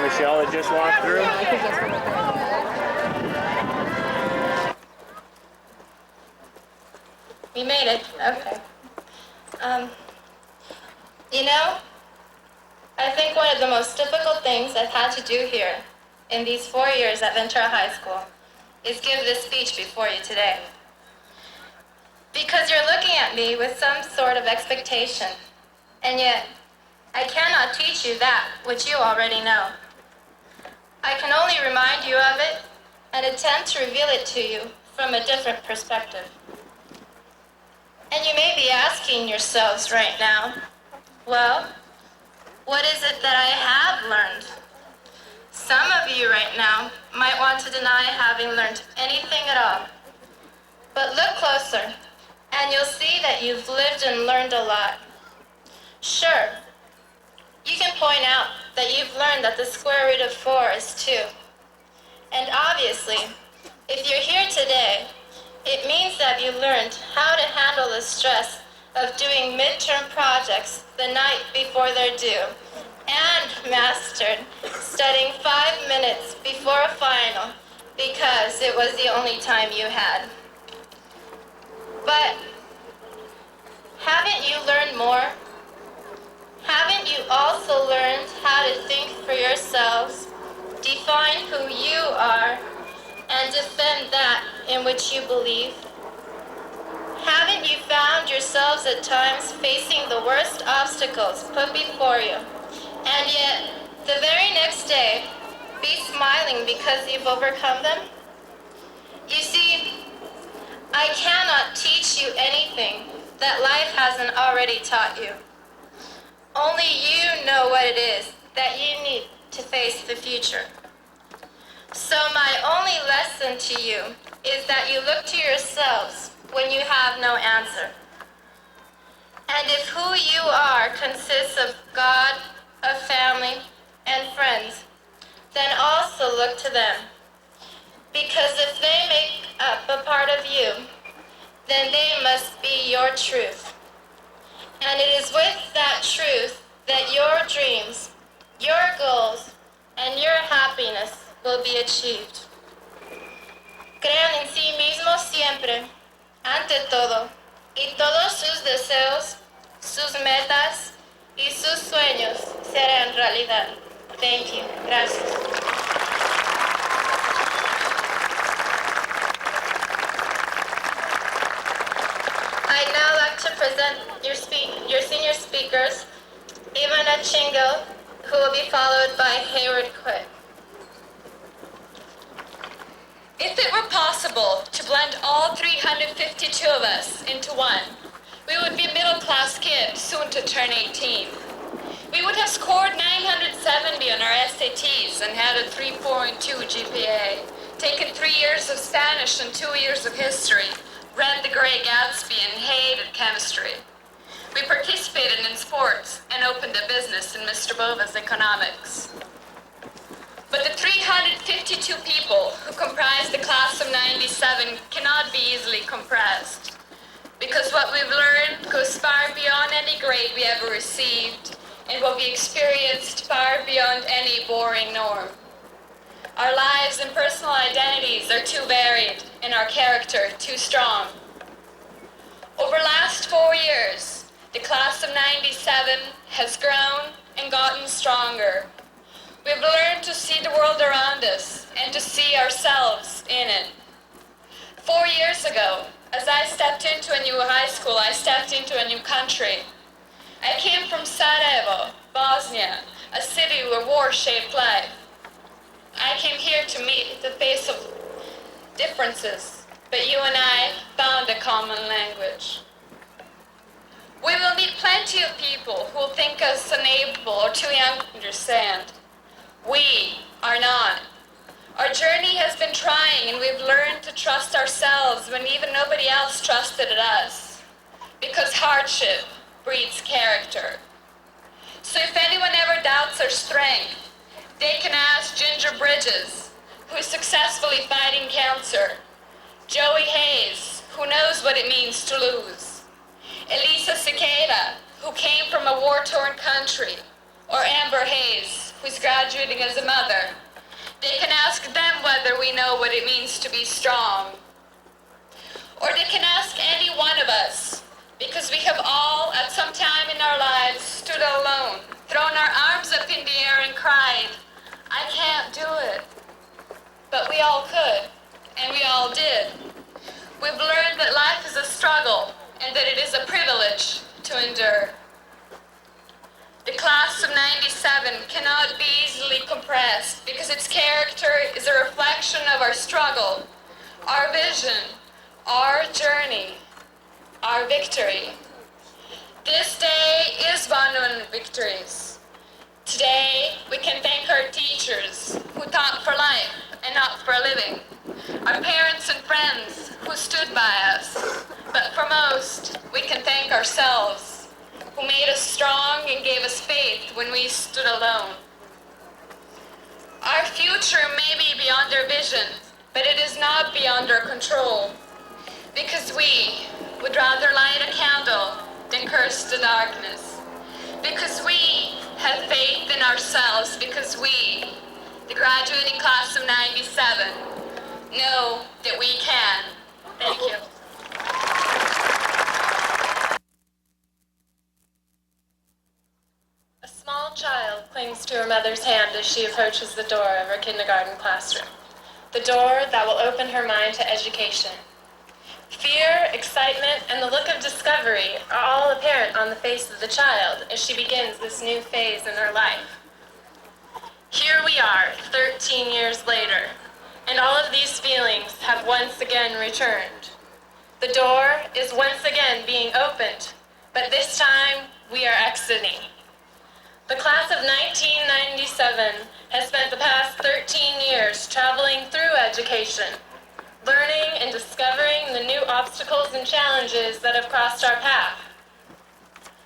Michelle that just walked through? I think that's what We made it. Okay. You know, I think one of the most difficult things I've had to do here in these 4 years at Ventura High School is give this speech before you today. Because you're looking at me with some sort of expectation, and yet I cannot teach you that which you already know. I can only remind you of it and attempt to reveal it to you from a different perspective. And you may be asking yourselves right now, well, what is it that I have learned? Some of you right now might want to deny having learned anything at all. But look closer, and you'll see that you've lived and learned a lot. Sure, you can point out that you've learned that the square root of 4 is 2. And obviously, if you're here today, it means that you learned how to handle the stress of doing midterm projects the night before they're due, and mastered studying 5 minutes before a final because it was the only time you had. But haven't you learned more? Haven't you also learned how to think for yourselves, define who you are, and defend that in which you believe? Haven't you found yourselves at times facing the worst obstacles put before you, and yet the very next day be smiling because you've overcome them? You see, I cannot teach you anything that life hasn't already taught you. Only you know what it is that you need to face the future. So my only lesson to you is that you look to yourselves when you have no answer. And if who you are consists of God, a family, and friends, then also look to them. Because if they make up a part of you, then they must be your truth. And it is with that truth that your dreams, your goals, and your happiness will be achieved. Crean en sí mismos siempre, ante todo, y todos sus deseos, sus metas y sus sueños serán realidad. Thank you. Gracias. I'd now like to present your senior speakers, Ivana Chingo, who will be followed by Hayward Quick. If it were possible to blend all 352 of us into one, we would be middle-class kids soon to turn 18. We would have scored 970 on our SATs and had a 3.2 GPA, taken 3 years of Spanish and 2 years of history, read The Great Gatsby and hated chemistry. We participated in sports and opened a business in Mr. Bova's economics. But the 352 people who comprise the class of 97 cannot be easily compressed, because what we've learned goes far beyond any grade we ever received, and what we experienced far beyond any boring norm. Our lives and personal identities are too varied, and our character too strong. Over the last 4 years, the class of 97 has grown and gotten stronger. We've learned to see the world around us and to see ourselves in it. 4 years ago, as I stepped into a new high school, I stepped into a new country. I came from Sarajevo, Bosnia, a city where war shaped life. I came here to meet the face of differences, but you and I found a common language. We will meet plenty of people who will think us unable or too young to understand. We are not. Our journey has been trying, and we've learned to trust ourselves when even nobody else trusted us. because hardship breeds character. So if anyone ever doubts their strength, they can ask Ginger Bridges, who is successfully fighting cancer, Joey Hayes, who knows what it means to lose, Elisa Cicada, who came from a war-torn country, or Amber Hayes, who's graduating as a mother. They can ask them whether we know what it means to be strong. Or they can ask any one of us, because we have all, at some time in our lives, stood alone, thrown our arms up in the air and cried, "I can't do it." But we all could, and we all did. We've learned that life is a struggle, and that it is a privilege to endure. The class of '97 cannot be easily compressed because its character is a reflection of our struggle, our vision, our journey, our victory. This day is one of victories. Today, we can thank our teachers who taught for life and not for a living, our parents and friends who stood by us, but for most, we can thank ourselves, who made us strong and gave us faith when we stood alone. Our future may be beyond our vision, but it is not beyond our control, because we would rather light a candle than curse the darkness, because we have faith in ourselves, because we, the graduating class of '97, know that we can. Thank you. A small child clings to her mother's hand as she approaches the door of her kindergarten classroom, the door that will open her mind to education. Fear, excitement, and the look of discovery are all apparent on the face of the child as she begins this new phase in her life. Here we are, 13 years later, and all of these feelings have once again returned. The door is once again being opened, but this time we are exiting. The class of 1997 has spent the past 13 years traveling through education, learning and discovering the new obstacles and challenges that have crossed our path.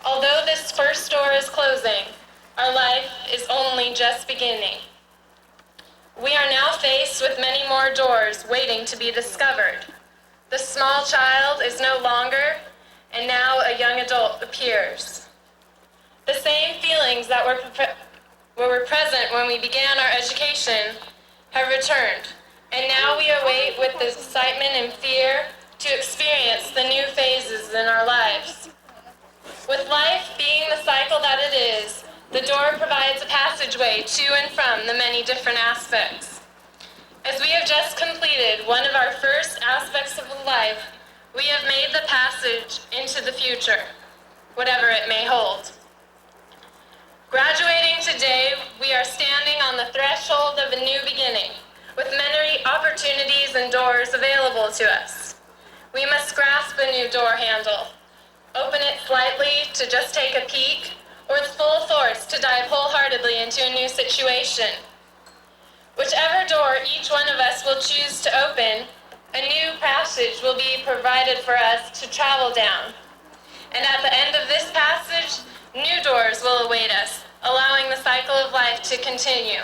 Although this first door is closing, our life is only just beginning. We are now faced with many more doors waiting to be discovered. The small child is no longer, and now a young adult appears. The same feelings that were present when we began our education have returned, and now we await with excitement and fear to experience the new phases in our lives. With life being the cycle that it is, the door provides a passageway to and from the many different aspects. As we have just completed one of our first aspects of life, we have made the passage into the future, whatever it may hold. Graduating today, we are standing on the threshold of a new beginning, with many opportunities and doors available to us. We must grasp a new door handle, open it slightly to just take a peek, or with full force to dive wholeheartedly into a new situation. Whichever door each one of us will choose to open, a new passage will be provided for us to travel down. And at the end of this passage, new doors will await us, allowing the cycle of life to continue.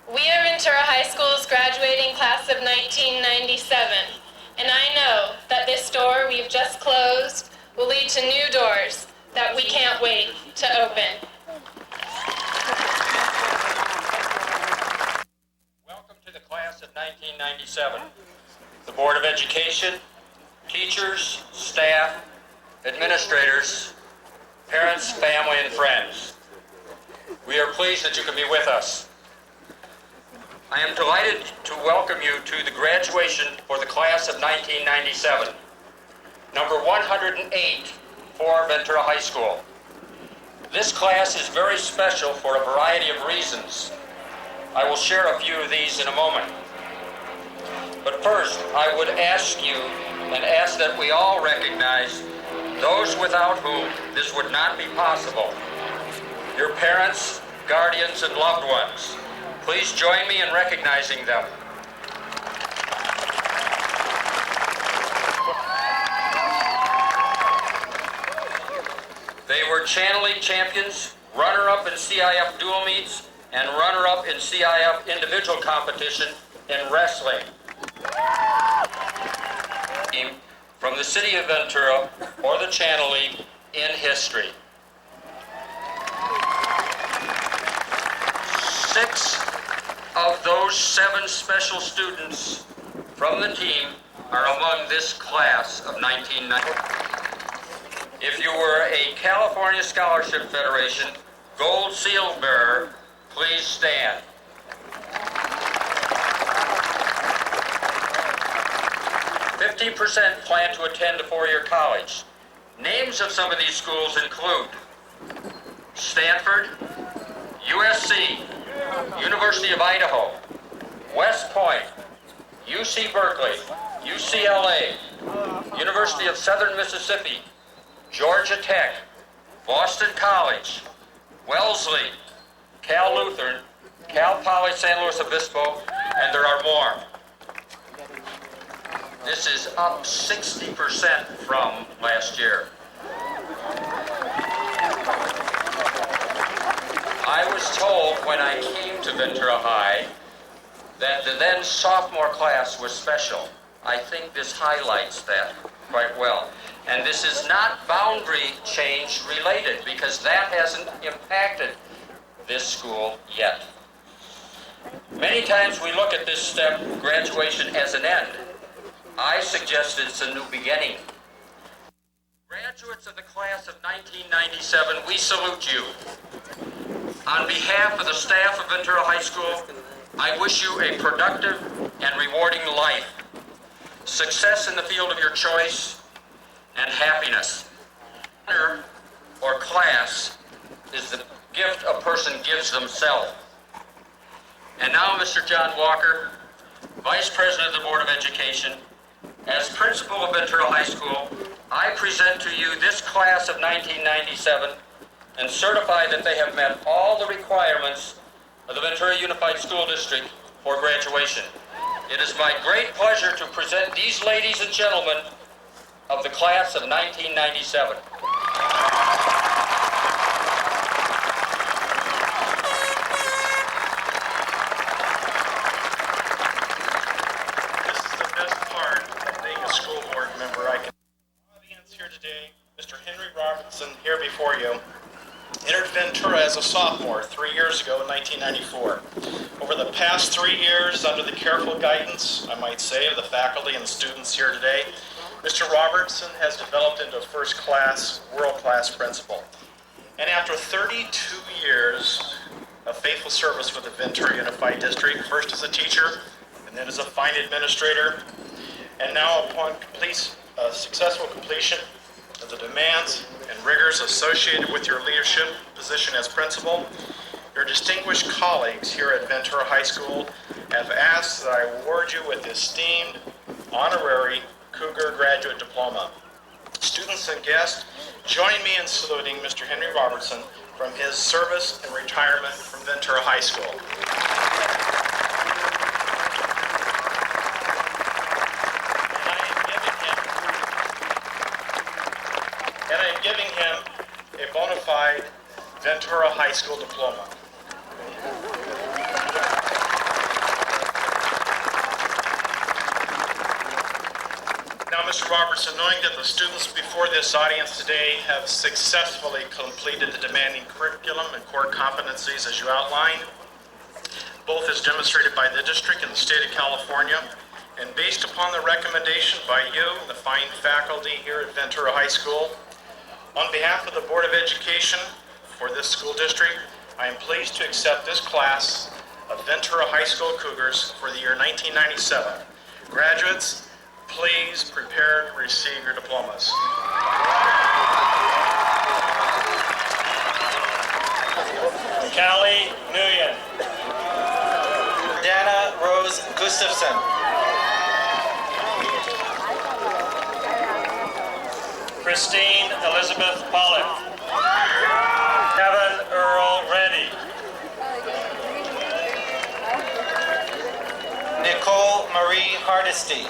We are Ventura High School's graduating class of 1997, and I know that this door we've just closed will lead to new doors that we can't wait to open. Welcome to the class of 1997. The Board of Education, teachers, staff, administrators, parents, family, and friends. We are pleased that you can be with us. I am delighted to welcome you to the graduation for the class of 1997, number 108 for Ventura High School. This class is very special for a variety of reasons. I will share a few of these in a moment. But first, I would ask you and ask that we all recognize those without whom this would not be possible. Your parents, guardians, and loved ones. Please join me in recognizing them. Channel League champions, runner-up in CIF dual meets, and runner-up in CIF individual competition in wrestling. Team from the city of Ventura or the Channel League in history. 6 of those 7 special students from the team are among this class of 1990. If you were a California Scholarship Federation Gold Seal bearer, please stand. %50 plan to attend a 4-year college. Names of some of these schools include Stanford, USC, University of Idaho, West Point, UC Berkeley, UCLA, University of Southern Mississippi, Georgia Tech, Boston College, Wellesley, Cal Lutheran, Cal Poly San Luis Obispo, and there are more. This is up 60% from last year. I was told when I came to Ventura High that the then sophomore class was special. I think this highlights that quite well. And this is not boundary change related because that hasn't impacted this school yet. Many times we look at this step, graduation, as an end. I suggest it's a new beginning. Graduates of the class of 1997, we salute you. On behalf of the staff of Ventura High School, I wish you a productive and rewarding life, success in the field of your choice, and happiness. Honor or class is the gift a person gives themselves. And now, Mr. John Walker, Vice President of the Board of Education, as principal of Ventura High School, I present to you this class of 1997 and certify that they have met all the requirements of the Ventura Unified School District for graduation. It is my great pleasure to present these ladies and gentlemen of the class of 1997. This is the best part of being a school board member. I can. The audience here today, Mr. Henry Robertson, here before you, entered Ventura as a sophomore 3 years ago in 1994. Over the past 3 years, under the careful guidance, I might say, of the faculty and students here today, Mr. Robertson has developed into a first-class, world-class principal. And after 32 years of faithful service with the Ventura Unified District, first as a teacher, and then as a fine administrator, and now upon successful completion of the demands and rigors associated with your leadership position as principal, your distinguished colleagues here at Ventura High School have asked that I award you with the esteemed honorary Cougar Graduate Diploma. Students and guests, join me in saluting Mr. Henry Robertson from his service and retirement from Ventura High School. And I am giving him a bona fide Ventura High School diploma. Now, Mr. Robertson, knowing that the students before this audience today have successfully completed the demanding curriculum and core competencies as you outlined, both as demonstrated by the district and the state of California, and based upon the recommendation by you and the fine faculty here at Ventura High School, on behalf of the Board of Education for this school district, I am pleased to accept this class of Ventura High School Cougars for the year 1997. Graduates, please prepare to receive your diplomas. Callie Nguyen. Dana Rose Gustafson. Christine Elizabeth Pollock. Kevin Earl Reddy. Nicole Marie Hardesty.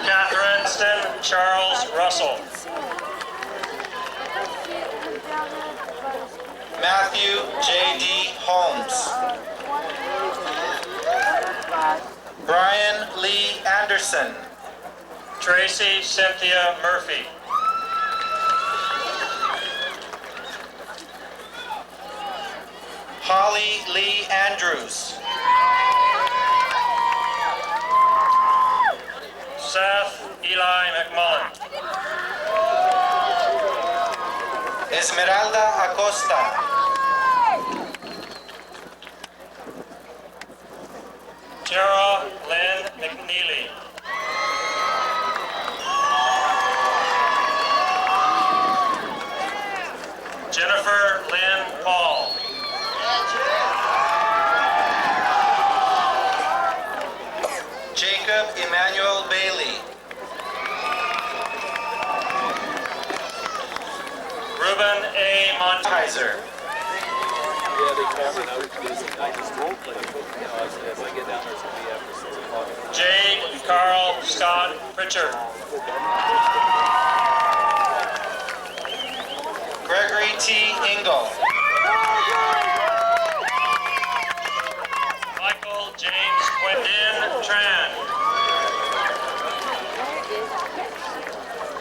Catherine Stenberg. Charles Russell. Matthew J.D. Holmes. Brian Lee Anderson. Tracy Cynthia Murphy. Holly Lee Andrews. Seth Eli McMullen. Esmeralda Acosta. Tara Lynn McNeely. Jennifer Lynn Paul. Jacob Emmanuel Bailey. Ruben A. Montizer. Jade Carl Scott Pritchard. Gregory T. Engel. Michael James Quindin Tran.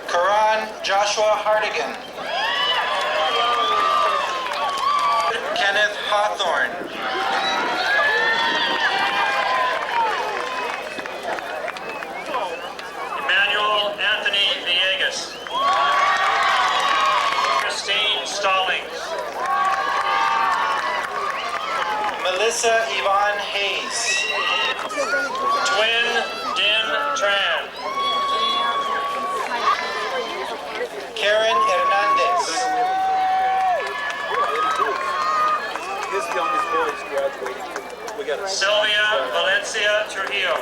Karan Joshua Hardigan. Kenneth Hawthorne. Emmanuel Anthony Villegas. Christine Stallings. Melissa Yvonne Hayes. Twin Din Tran. Karen Hernandez. Sylvia Valencia Trujillo.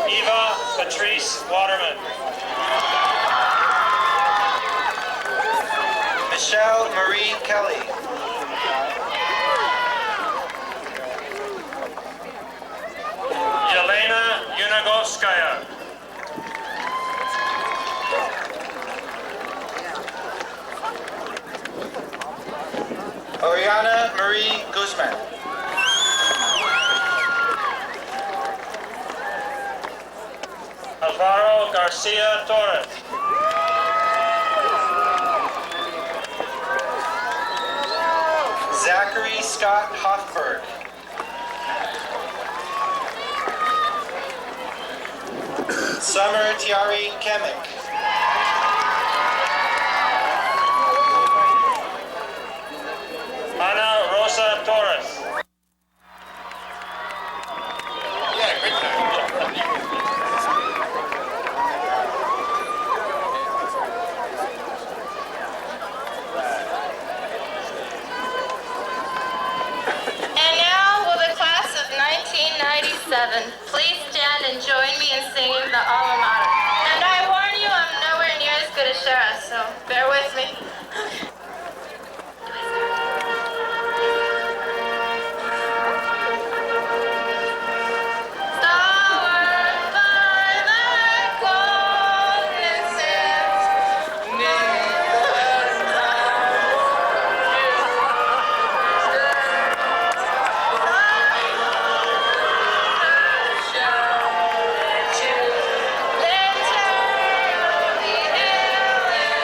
Eva Patrice Waterman. Michelle Marie Kelly. Yelena Yunagovskaya. Oriana Marie Guzman. Alvaro Garcia Torres. Zachary Scott Hoffberg. Summer Tiari Kemick. Ana Rosa Torres. And now will the class of 1997 please stand and join me in singing the alma mater. And I warn you, I'm nowhere near as good as Shara, so bear with me. Soured by the coldnesses, 'neath the Let turn the hill and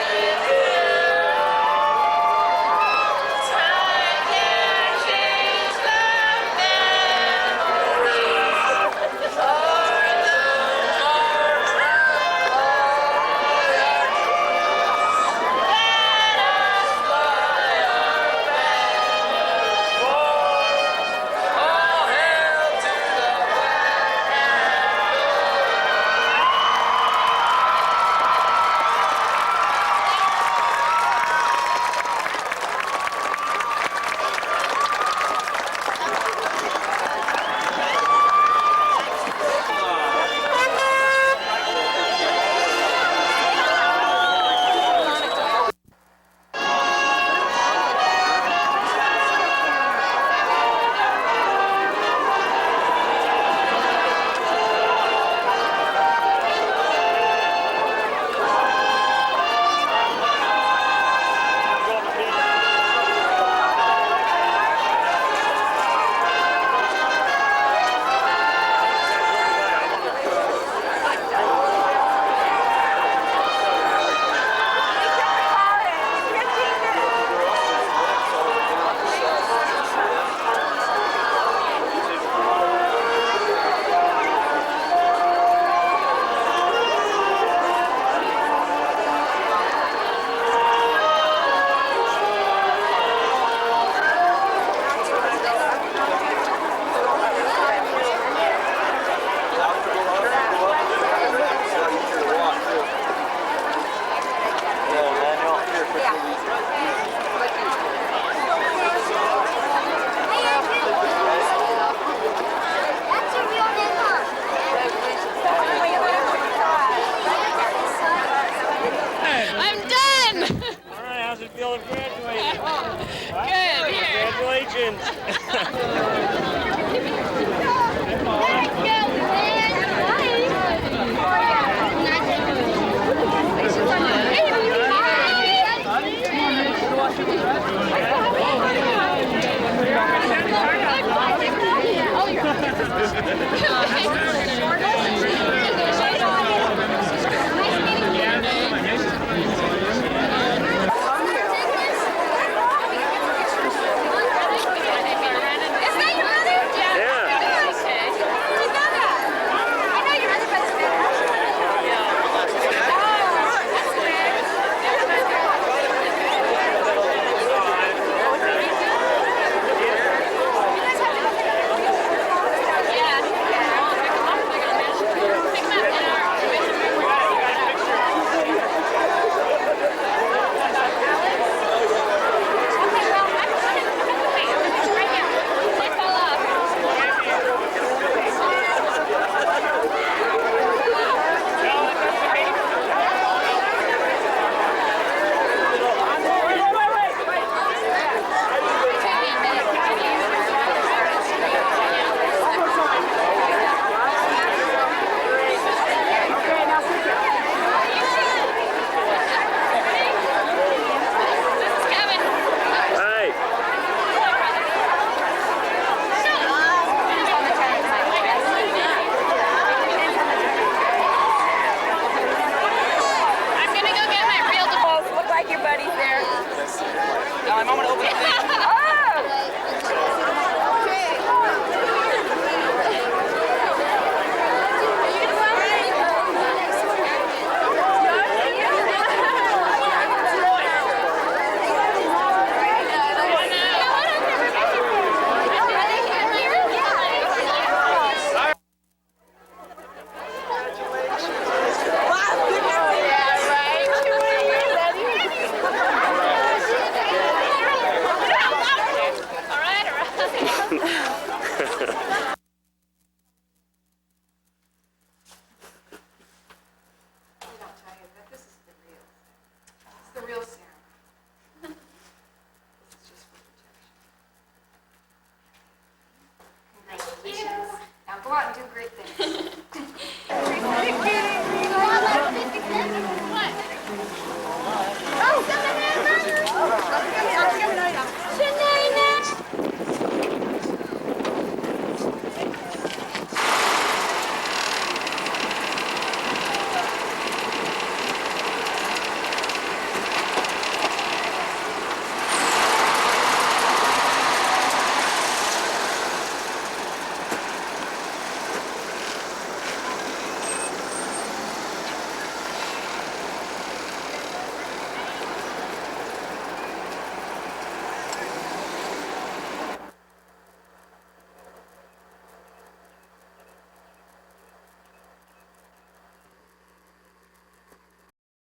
Now go out and do great things.